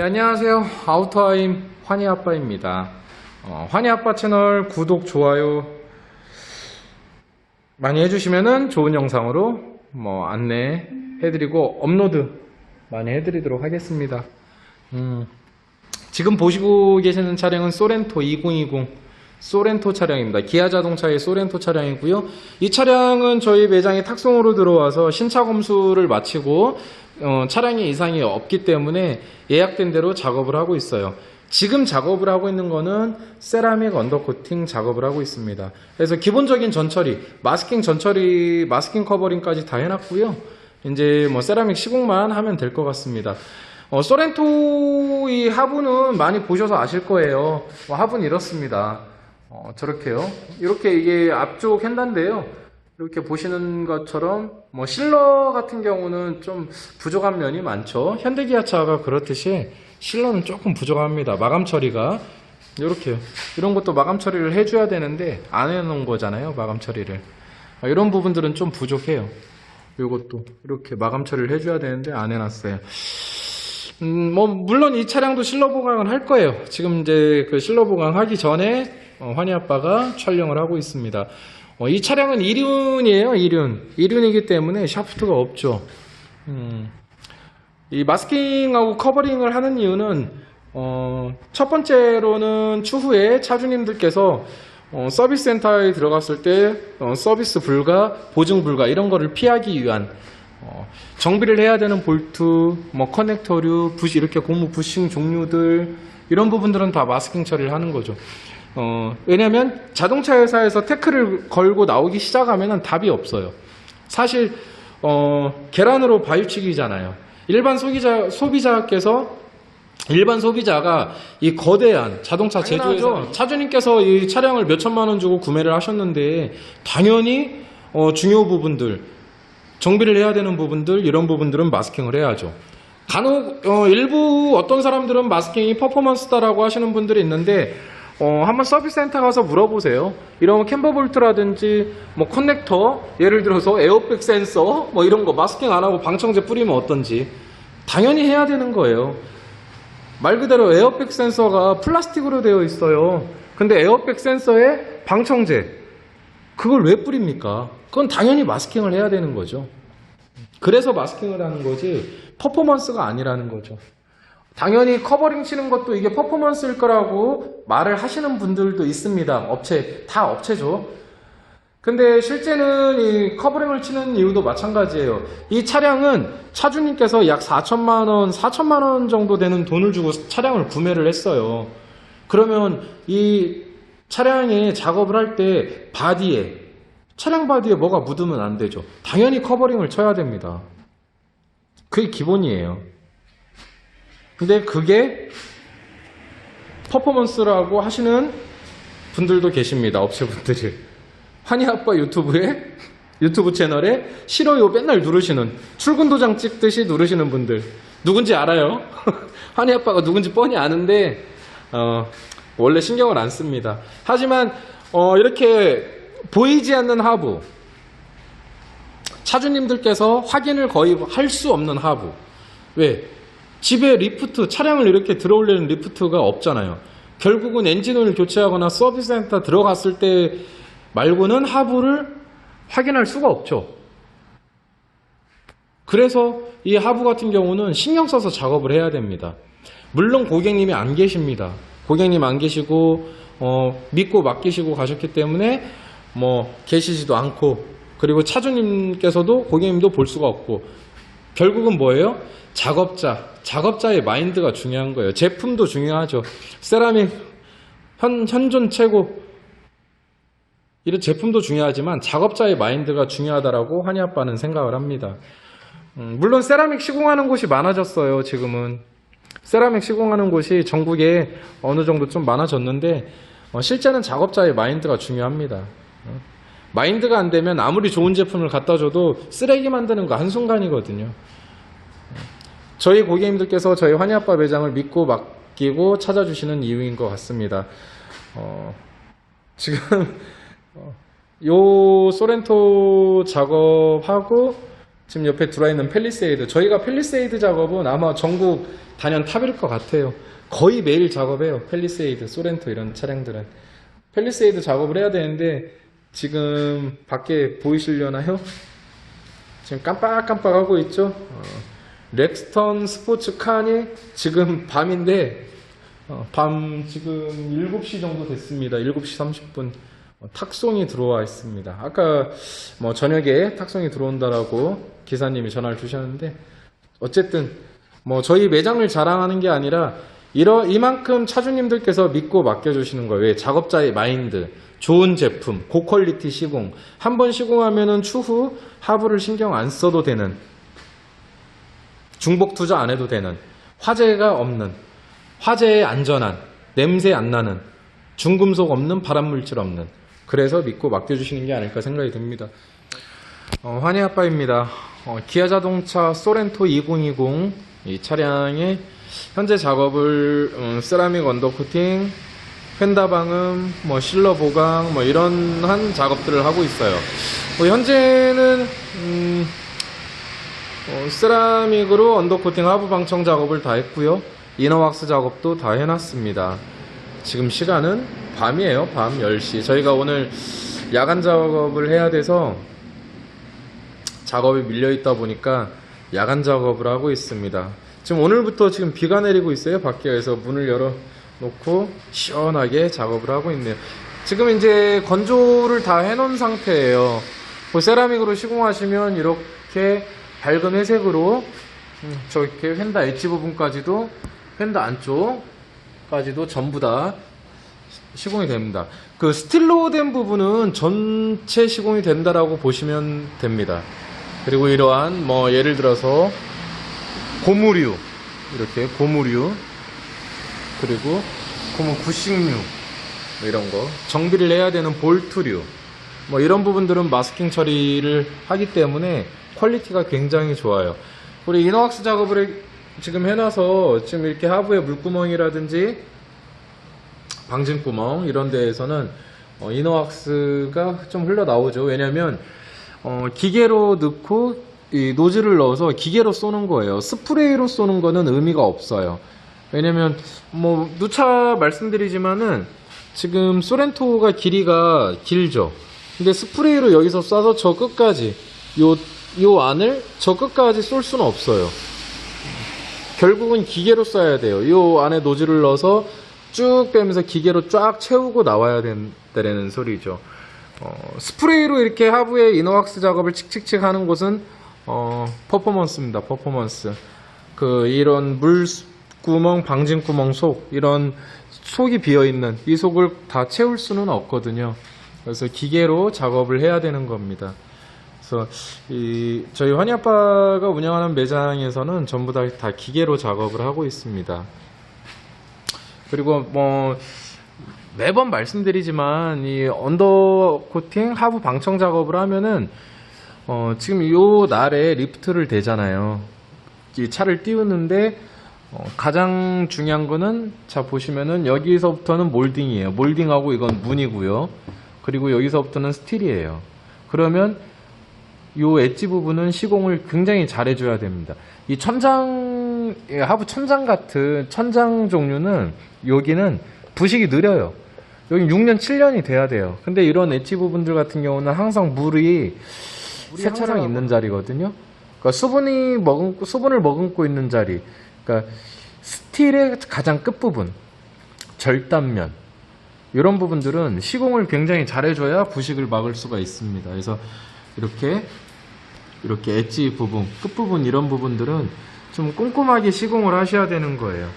네, 안녕하세요. 아우터하임 환희아빠입니다. 환희아빠 채널 구독, 좋아요 많이 해주시면은 좋은 영상으로 안내해드리고 업로드 많이 해드리도록 하겠습니다. 지금 보시고 계시는 차량은 소렌토 2020 소렌토 차량입니다. 기아 자동차의 소렌토 차량이고요. 이 차량은 저희 매장에 탁송으로 들어와서 신차 검수를 마치고 차량에 이상이 없기 때문에 예약된 대로 작업을 하고 있어요. 지금 작업을 하고 있는 거는 세라믹 언더코팅 작업을 하고 있습니다. 그래서 기본적인 전처리, 마스킹 전처리, 마스킹 커버링까지 다 해놨고요. 이제 세라믹 시공만 하면 될 것 같습니다. 소렌토 이 하부는 많이 보셔서 아실 거예요. 하부는 이렇습니다. 저렇게요. 이렇게 이게 앞쪽 휀다인데요. 이렇게 보시는 것처럼 실러 같은 경우는 좀 부족한 면이 많죠. 현대기아차가 그렇듯이 실러는 조금 부족합니다. 마감 처리가 이렇게요. 이런 것도 마감 처리를 해줘야 되는데 안 해놓은 거잖아요. 마감 처리를. 이런 부분들은 좀 부족해요. 이것도 이렇게 마감 처리를 해줘야 되는데 안 해놨어요. 물론 이 차량도 실러 보강을 할 거예요. 지금 이제 그 실러 보강하기 전에 환희아빠가 촬영을 하고 있습니다. 이 차량은 1륜이에요. 1륜이기 때문에 샤프트가 없죠. 이 마스킹하고 커버링을 하는 이유는 첫 번째로는 추후에 차주님들께서 서비스 센터에 들어갔을 때 서비스 불가, 보증 불가 이런 거를 피하기 위한 정비를 해야 되는 볼트, 커넥터류, 이렇게 고무 부싱 종류들 이런 부분들은 다 마스킹 처리를 하는 거죠. 왜냐면 자동차 회사에서 태클을 걸고 나오기 시작하면 답이 없어요. 사실 계란으로 바위치기잖아요. 일반 소비자가 이 거대한 자동차 제조에서 차주님께서 이 차량을 몇 천만 원 주고 구매를 하셨는데 당연히 중요 부분들, 정비를 해야 되는 부분들, 이런 부분들은 마스킹을 해야죠. 간혹 일부 어떤 사람들은 마스킹이 퍼포먼스다라고 하시는 분들이 있는데 한번 서비스 센터 가서 물어보세요. 이런 캠버 볼트라든지 커넥터, 예를 들어서 에어백 센서 이런 거 마스킹 안 하고 방청제 뿌리면 어떤지 당연히 해야 되는 거예요. 말 그대로 에어백 센서가 플라스틱으로 되어 있어요. 근데 에어백 센서에 방청제 그걸 왜 뿌립니까? 그건 당연히 마스킹을 해야 되는 거죠. 그래서 마스킹을 하는 거지 퍼포먼스가 아니라는 거죠. 당연히 커버링 치는 것도 이게 퍼포먼스일 거라고 말을 하시는 분들도 있습니다. 다 업체죠. 근데 실제는 이 커버링을 치는 이유도 마찬가지예요. 이 차량은 차주님께서 약 4천만 원 정도 되는 돈을 주고 차량을 구매를 했어요. 그러면 이 차량에 작업을 할 때 차량 바디에 뭐가 묻으면 안 되죠. 당연히 커버링을 쳐야 됩니다. 그게 기본이에요. 근데 그게 퍼포먼스라고 하시는 분들도 계십니다. 업체분들이. 환희아빠 유튜브 채널에 싫어요 맨날 누르시는, 출근 도장 찍듯이 누르시는 분들 누군지 알아요? 환희아빠가 누군지 뻔히 아는데 원래 신경을 안 씁니다. 하지만 이렇게 보이지 않는 하부, 차주님들께서 확인을 거의 할 수 없는 하부. 왜? 집에 리프트, 차량을 이렇게 들어올리는 리프트가 없잖아요. 결국은 엔진오일 교체하거나 서비스 센터 들어갔을 때 말고는 하부를 확인할 수가 없죠. 그래서 이 하부 같은 경우는 신경 써서 작업을 해야 됩니다. 물론 고객님이 안 계십니다. 고객님 안 계시고 믿고 맡기시고 가셨기 때문에 계시지도 않고, 그리고 차주님께서도 고객님도 볼 수가 없고, 결국은 뭐예요? 작업자의 마인드가 중요한 거예요. 제품도 중요하죠. 세라믹 현존 최고, 이런 제품도 중요하지만 작업자의 마인드가 중요하다라고 환희아빠는 생각을 합니다. 물론 세라믹 시공하는 곳이 많아졌어요. 지금은 세라믹 시공하는 곳이 전국에 어느 정도 좀 많아졌는데 실제는 작업자의 마인드가 중요합니다. 마인드가 안 되면 아무리 좋은 제품을 갖다 줘도 쓰레기 만드는 거 한순간이거든요. 저희 고객님들께서 저희 환희아빠 매장을 믿고 맡기고 찾아주시는 이유인 것 같습니다. 지금 요 소렌토 작업하고 지금 옆에 들어있는 팰리세이드, 저희가 팰리세이드 작업은 아마 전국 단연 탑일 것 같아요. 거의 매일 작업해요. 팰리세이드, 소렌토 이런 차량들은 팰리세이드 작업을 해야 되는데 지금 밖에 보이시려나요? 지금 깜빡깜빡하고 있죠. 렉스턴 스포츠카니 지금 밤인데 밤 지금 7시 정도 됐습니다. 7시 30분 탁송이 들어와 있습니다. 아까 뭐 저녁에 탁송이 들어온다라고 기사님이 전화를 주셨는데, 어쨌든 뭐 저희 매장을 자랑하는 게 아니라 이만큼 차주님들께서 믿고 맡겨주시는 거예요. 왜? 작업자의 마인드, 좋은 제품, 고퀄리티 시공, 한번 시공하면은 추후 하부를 신경 안 써도 되는, 중복 투자 안 해도 되는, 화재가 없는, 화재에 안전한, 냄새 안 나는, 중금속 없는, 발암물질 없는, 그래서 믿고 맡겨주시는 게 아닐까 생각이 듭니다. 환희아빠입니다. 기아 자동차 소렌토 2020 이 차량의 현재 작업을 세라믹 언더코팅, 펜다 방음, 뭐 실러 보강, 뭐 이런 한 작업들을 하고 있어요. 현재는 세라믹으로 언더코팅 하부 방청 작업을 다 했고요. 이너왁스 작업도 다 해놨습니다. 지금 시간은 밤이에요. 밤 10시. 저희가 오늘 야간 작업을 해야 돼서 작업이 밀려있다 보니까 야간 작업을 하고 있습니다. 지금 오늘부터 지금 비가 내리고 있어요. 밖에서 문을 열어놓고 시원하게 작업을 하고 있네요. 지금 이제 건조를 다 해놓은 상태예요. 세라믹으로 시공하시면 이렇게 밝은 회색으로 저렇게 휀다 엣지 부분까지도, 휀다 안쪽까지도 전부 다 시공이 됩니다. 그 스틸로 된 부분은 전체 시공이 된다라고 보시면 됩니다. 그리고 이러한 뭐 예를 들어서 고무류, 이렇게 고무류, 그리고 고무 구식류 이런 거, 정비를 해야 되는 볼트류, 뭐 이런 부분들은 마스킹 처리를 하기 때문에 퀄리티가 굉장히 좋아요. 우리 이너왁스 작업을 지금 해놔서 지금 이렇게 하부에 물구멍이라든지 방진구멍 이런 데에서는 이너왁스가 좀 흘러나오죠. 왜냐면 기계로 넣고 이 노즐을 넣어서 기계로 쏘는 거예요. 스프레이로 쏘는 거는 의미가 없어요. 왜냐면 뭐 누차 말씀드리지만은 지금 소렌토가 길이가 길죠. 근데 스프레이로 여기서 쏴서 저 끝까지 요 안을 저 끝까지 쏠 수는 없어요. 결국은 기계로 쏴야 돼요. 요 안에 노즐을 넣어서 쭉 빼면서 기계로 쫙 채우고 나와야 된다는 소리죠. 스프레이로 이렇게 하부에 이너왁스 작업을 칙칙칙 하는 곳은 퍼포먼스입니다. 퍼포먼스. 이런 물구멍, 방진구멍 속, 이런 속이 비어있는 이 속을 다 채울 수는 없거든요. 그래서 기계로 작업을 해야 되는 겁니다. 그래서 저희 환희아빠가 운영하는 매장에서는 전부 다 기계로 작업을 하고 있습니다. 그리고 뭐 매번 말씀드리지만 이 언더코팅 하부 방청 작업을 하면은 지금 요 날에 리프트를 대잖아요. 이 차를 띄우는데 가장 중요한 거는, 자 보시면은 여기서부터는 몰딩이에요. 몰딩하고 이건 문이고요. 그리고 여기서부터는 스틸이에요. 그러면 요 엣지 부분은 시공을 굉장히 잘 해줘야 됩니다. 이 천장, 하부 천장 같은 천장 종류는 여기는 부식이 느려요. 여기 6년, 7년이 돼야 돼요. 근데 이런 엣지 부분들 같은 경우는 항상 물이 세차랑 있는 자리거든요. 그러니까 수분을 머금고 있는 자리. 그러니까 스틸의 가장 끝부분, 절단면, 이런 부분들은 시공을 굉장히 잘해줘야 부식을 막을 수가 있습니다. 그래서 이렇게 엣지 부분, 끝부분 이런 부분들은 좀 꼼꼼하게 시공을 하셔야 되는 거예요.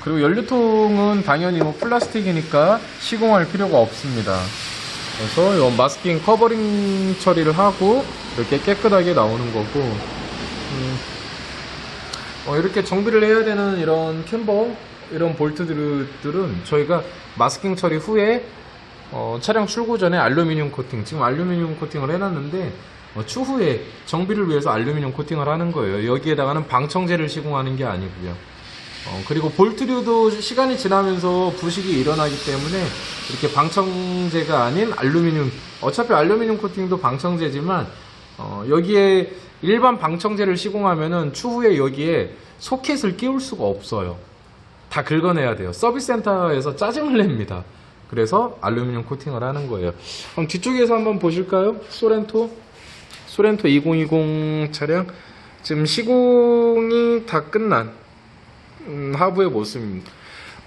그리고 연료통은 당연히 뭐 플라스틱이니까 시공할 필요가 없습니다. 그래서 이 마스킹 커버링 처리를 하고 이렇게 깨끗하게 나오는 거고, 이렇게 정비를 해야 되는 이런 캠버, 이런 볼트들은 저희가 마스킹 처리 후에 차량 출고 전에 알루미늄 코팅, 지금 알루미늄 코팅을 해놨는데 추후에 정비를 위해서 알루미늄 코팅을 하는 거예요. 여기에다가는 방청제를 시공하는 게 아니고요. 그리고 볼트류도 시간이 지나면서 부식이 일어나기 때문에 이렇게 방청제가 아닌 알루미늄, 어차피 알루미늄 코팅도 방청제지만 여기에 일반 방청제를 시공하면은 추후에 여기에 소켓을 끼울 수가 없어요. 다 긁어내야 돼요. 서비스 센터에서 짜증을 냅니다. 그래서 알루미늄 코팅을 하는 거예요. 그럼 뒤쪽에서 한번 보실까요? 소렌토 2020 차량 지금 시공이 다 끝난 하부의 모습입니다.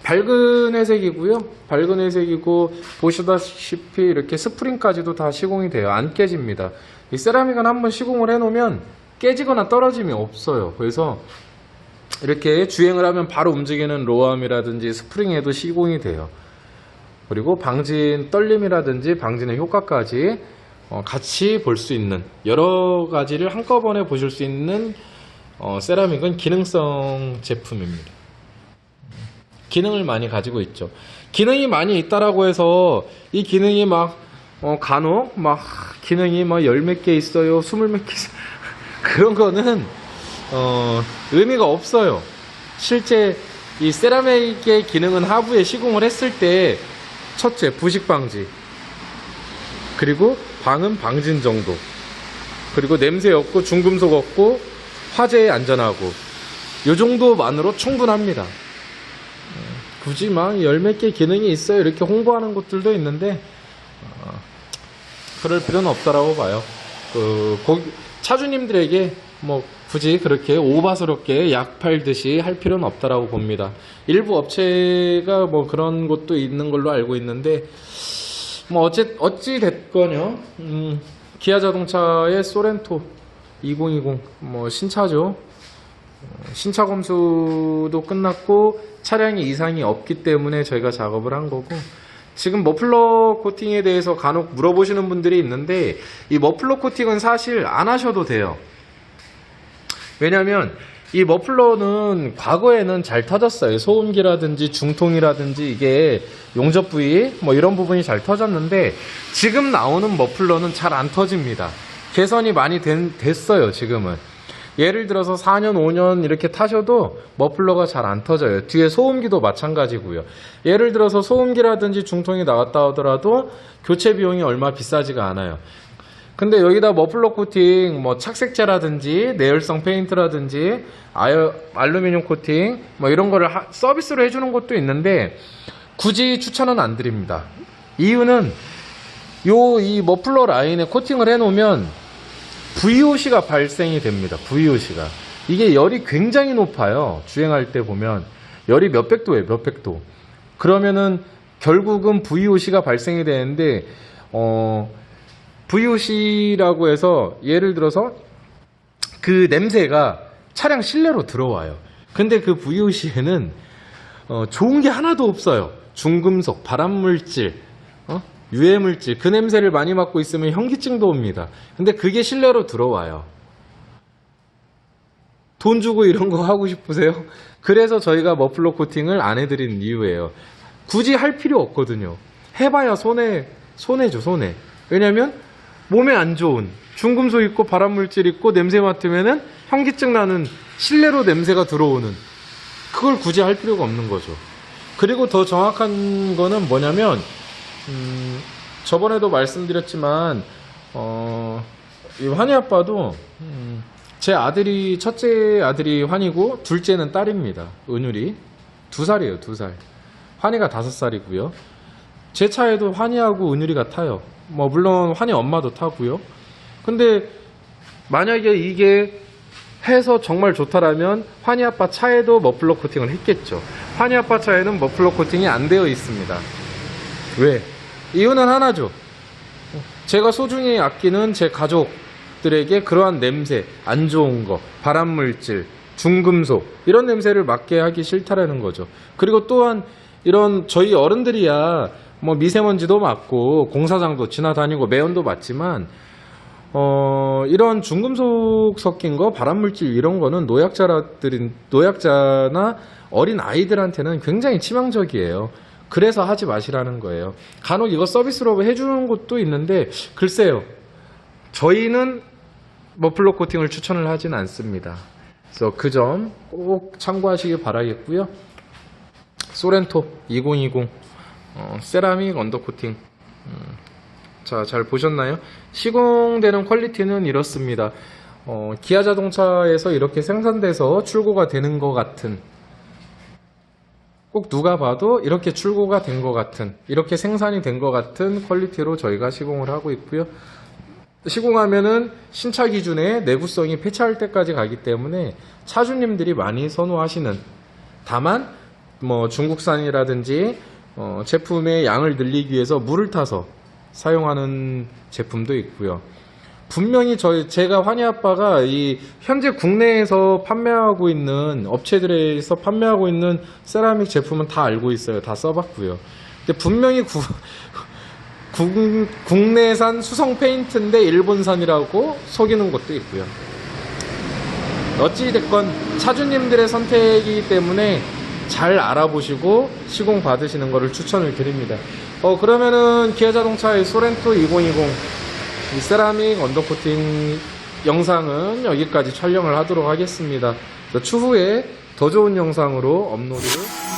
밝은 회색이고요. 밝은 회색이고 보시다시피 이렇게 스프링까지도 다 시공이 돼요. 안 깨집니다. 이 세라믹은 한번 시공을 해놓으면 깨지거나 떨어짐이 없어요. 그래서 이렇게 주행을 하면 바로 움직이는 로암이라든지 스프링에도 시공이 돼요. 그리고 방진 떨림이라든지 방진의 효과까지 같이 볼 수 있는 여러 가지를 한꺼번에 보실 수 있는 세라믹은 기능성 제품입니다. 기능을 많이 가지고 있죠. 기능이 많이 있다라고 해서 이 기능이 막 간혹 막 기능이 막 열 몇 개 있어요, 20몇 개 있어요. 그런 거는 의미가 없어요. 실제 이 세라믹의 기능은 하부에 시공을 했을 때 첫째 부식 방지, 그리고 방음 방진 정도, 그리고 냄새 없고 중금속 없고 화재에 안전하고 이 정도만으로 충분합니다. 굳이 막 열 몇 개 기능이 있어요 이렇게 홍보하는 곳들도 있는데 그럴 필요는 없다라고 봐요. 차주님들에게 뭐 굳이 그렇게 오바스럽게 약 팔듯이 할 필요는 없다라고 봅니다. 일부 업체가 뭐 그런 곳도 있는 걸로 알고 있는데 뭐 어찌 됐건요. 기아 자동차의 소렌토 2020 뭐 신차죠. 신차 검수도 끝났고 차량에 이상이 없기 때문에 저희가 작업을 한 거고, 지금 머플러 코팅에 대해서 간혹 물어보시는 분들이 있는데 이 머플러 코팅은 사실 안 하셔도 돼요. 왜냐면 이 머플러는 과거에는 잘 터졌어요. 소음기라든지 중통이라든지 이게 용접 부위 뭐 이런 부분이 잘 터졌는데 지금 나오는 머플러는 잘 안 터집니다. 개선이 많이 됐어요. 지금은 예를 들어서 4년 5년 이렇게 타셔도 머플러가 잘 안 터져요. 뒤에 소음기도 마찬가지고요. 예를 들어서 소음기라든지 중통이 나왔다 하더라도 교체 비용이 얼마 비싸지가 않아요. 근데 여기다 머플러 코팅, 뭐 착색제라든지 내열성 페인트라든지 알루미늄 코팅 뭐 이런 거를 서비스로 해주는 것도 있는데 굳이 추천은 안 드립니다. 이유는 이 머플러 라인에 코팅을 해놓으면 VOC가 발생이 됩니다. VOC가 이게 열이 굉장히 높아요. 주행할 때 보면 열이 몇백 도예요. 몇백 도. 그러면은 결국은 VOC가 발생이 되는데 VOC라고 해서 예를 들어서 그 냄새가 차량 실내로 들어와요. 근데 그 VOC에는 좋은 게 하나도 없어요. 중금속, 발암물질, 유해물질, 그 냄새를 많이 맡고 있으면 현기증도 옵니다. 근데 그게 실내로 들어와요. 돈 주고 이런 거 하고 싶으세요? 그래서 저희가 머플러 코팅을 안 해드리는 이유예요. 굳이 할 필요 없거든요. 해봐야 손해죠, 손해. 왜냐면 몸에 안 좋은 중금속 있고 발암물질 있고 냄새 맡으면은 현기증 나는 실내로 냄새가 들어오는 그걸 굳이 할 필요가 없는 거죠. 그리고 더 정확한 거는 뭐냐면 저번에도 말씀드렸지만 이 환희 아빠도 제 아들이 첫째 아들이 환희고 둘째는 딸입니다. 은율이 2살이에요. 2살. 환희가 5살이고요. 제 차에도 환희하고 은율이가 타요. 뭐 물론 환희 엄마도 타고요. 근데 만약에 이게 해서 정말 좋다라면 환희 아빠 차에도 머플러 코팅을 했겠죠. 환희 아빠 차에는 머플러 코팅이 안 되어 있습니다. 왜? 이유는 하나죠. 제가 소중히 아끼는 제 가족들에게 그러한 냄새, 안 좋은 거, 발암물질, 중금속 이런 냄새를 맡게 하기 싫다라는 거죠. 그리고 또한 이런 저희 어른들이야 뭐 미세먼지도 맡고 공사장도 지나다니고 매연도 맡지만 이런 중금속 섞인 거, 발암물질 이런 거는 노약자나 어린 아이들한테는 굉장히 치명적이에요. 그래서 하지 마시라는 거예요. 간혹 이거 서비스로 해주는 곳도 있는데 글쎄요. 저희는 머플러 코팅을 추천을 하진 않습니다. 그래서 그 점 꼭 참고하시길 바라겠고요. 소렌토 2020 세라믹 언더코팅 자, 잘 보셨나요? 시공되는 퀄리티는 이렇습니다. 기아 자동차에서 이렇게 생산돼서 출고가 되는 것 같은, 꼭 누가 봐도 이렇게 출고가 된 것 같은, 이렇게 생산이 된 것 같은 퀄리티로 저희가 시공을 하고 있고요. 시공하면은 신차 기준의 내구성이 폐차할 때까지 가기 때문에 차주님들이 많이 선호하시는, 다만 뭐 중국산이라든지 제품의 양을 늘리기 위해서 물을 타서 사용하는 제품도 있고요. 분명히 제가 환희 아빠가 이 현재 국내에서 판매하고 있는 업체들에서 판매하고 있는 세라믹 제품은 다 알고 있어요. 다 써봤고요. 근데 분명히 국내산 수성 페인트인데 일본산이라고 속이는 것도 있고요. 어찌됐건 차주님들의 선택이기 때문에 잘 알아보시고 시공 받으시는 것을 추천을 드립니다. 그러면은 기아 자동차의 소렌토 2020 이 세라믹 언더코팅 영상은 여기까지 촬영을 하도록 하겠습니다. 추후에 더 좋은 영상으로 업로드를